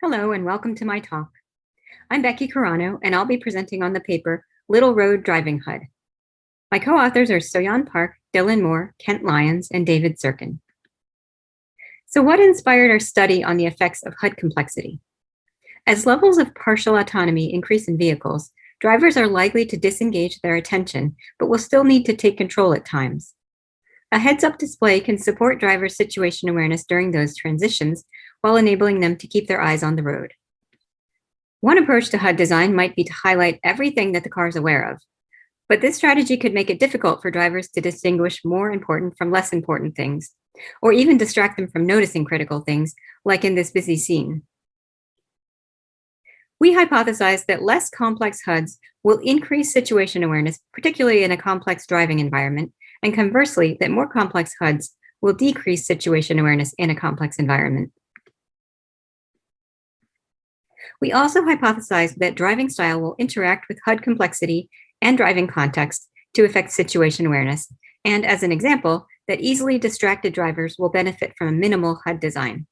Hello and welcome to my talk. I'm Becky Currano and I'll be presenting on the paper Little Road Driving HUD. My co-authors are Yeon Park, Dylan Moore, Kent Lyons, and David Sirkin. So what inspired our study on the effects of HUD complexity? As levels of partial autonomy increase in vehicles, drivers are likely to disengage their attention, but will still need to take control at times. A heads-up display can support drivers' situation awareness during those transitions while enabling them to keep their eyes on the road. One approach to HUD design might be to highlight everything that the car is aware of, but this strategy could make it difficult for drivers to distinguish more important from less important things, or even distract them from noticing critical things, like in this busy scene. We hypothesized that less complex HUDs will increase situation awareness, particularly in a complex driving environment, and conversely, that more complex HUDs will decrease situation awareness in a complex environment. We also hypothesized that driving style will interact with HUD complexity and driving context to affect situation awareness, and as an example, that easily distracted drivers will benefit from a minimal HUD design.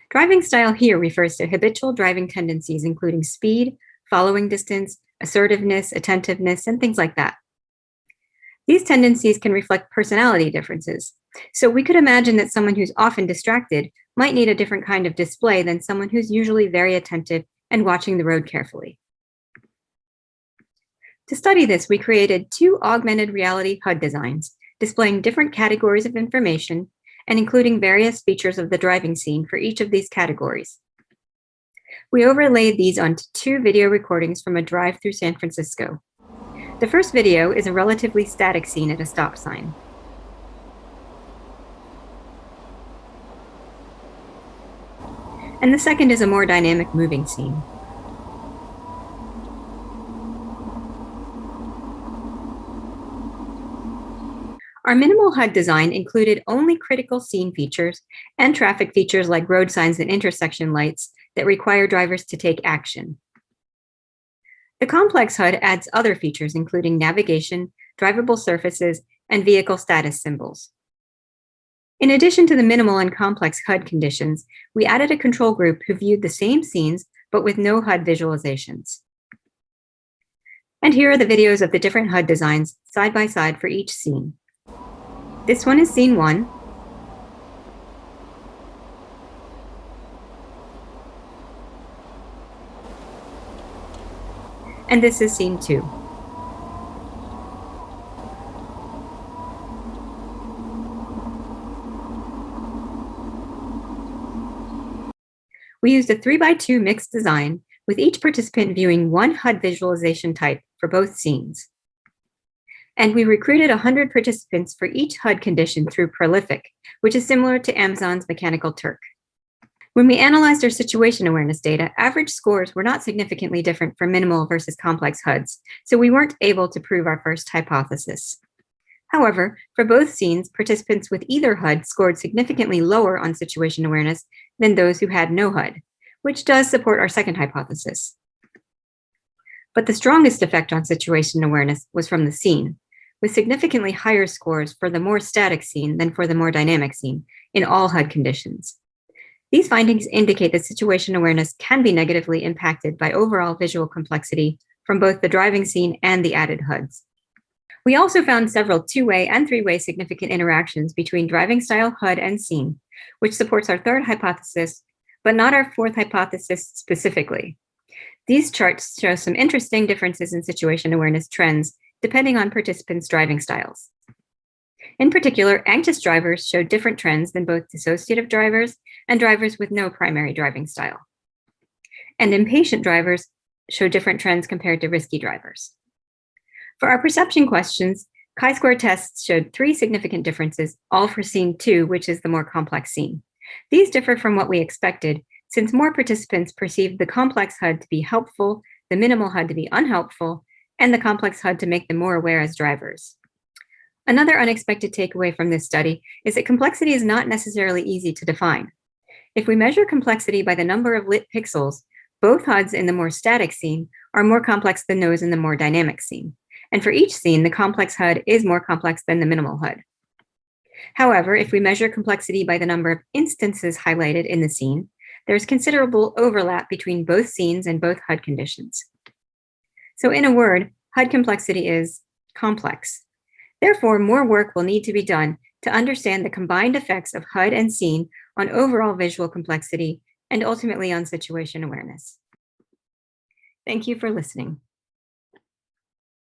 Driving style here refers to habitual driving tendencies, including speed, following distance, assertiveness, attentiveness, and things like that. These tendencies can reflect personality differences. So we could imagine that someone who's often distracted might need a different kind of display than someone who's usually very attentive and watching the road carefully. To study this, we created two augmented reality HUD designs, displaying different categories of information and including various features of the driving scene for each of these categories. We overlaid these onto two video recordings from a drive through San Francisco. The first video is a relatively static scene at a stop sign. And the second is a more dynamic moving scene. Our minimal HUD design included only critical scene features and traffic features like road signs and intersection lights that require drivers to take action. The complex HUD adds other features, including navigation, drivable surfaces, and vehicle status symbols. In addition to the minimal and complex HUD conditions, we added a control group who viewed the same scenes, but with no HUD visualizations. And here are the videos of the different HUD designs side by side for each scene. This one is scene 1. And this is scene 2. We used a 3x2 mixed design with each participant viewing one HUD visualization type for both scenes. And we recruited 100 participants for each HUD condition through Prolific, which is similar to Amazon's Mechanical Turk. When we analyzed our situation awareness data, average scores were not significantly different for minimal versus complex HUDs, so we weren't able to prove our first hypothesis. However, for both scenes, participants with either HUD scored significantly lower on situation awareness than those who had no HUD, which does support our second hypothesis. But the strongest effect on situation awareness was from the scene, with significantly higher scores for the more static scene than for the more dynamic scene in all HUD conditions. These findings indicate that situation awareness can be negatively impacted by overall visual complexity from both the driving scene and the added HUDs. We also found several two-way and three-way significant interactions between driving style, HUD, and scene, which supports our third hypothesis, but not our fourth hypothesis specifically. These charts show some interesting differences in situation awareness trends depending on participants' driving styles. In particular, anxious drivers showed different trends than both dissociative drivers and drivers with no primary driving style. And impatient drivers show different trends compared to risky drivers. For our perception questions, chi-square tests showed 3 significant differences, all for scene 2, which is the more complex scene. These differ from what we expected, since more participants perceived the complex HUD to be helpful, the minimal HUD to be unhelpful, and the complex HUD to make them more aware as drivers. Another unexpected takeaway from this study is that complexity is not necessarily easy to define. If we measure complexity by the number of lit pixels, both HUDs in the more static scene are more complex than those in the more dynamic scene. And for each scene, the complex HUD is more complex than the minimal HUD. However, if we measure complexity by the number of instances highlighted in the scene, there's considerable overlap between both scenes and both HUD conditions. So in a word, HUD complexity is complex. Therefore, more work will need to be done to understand the combined effects of HUD and scene on overall visual complexity and ultimately on situation awareness. Thank you for listening.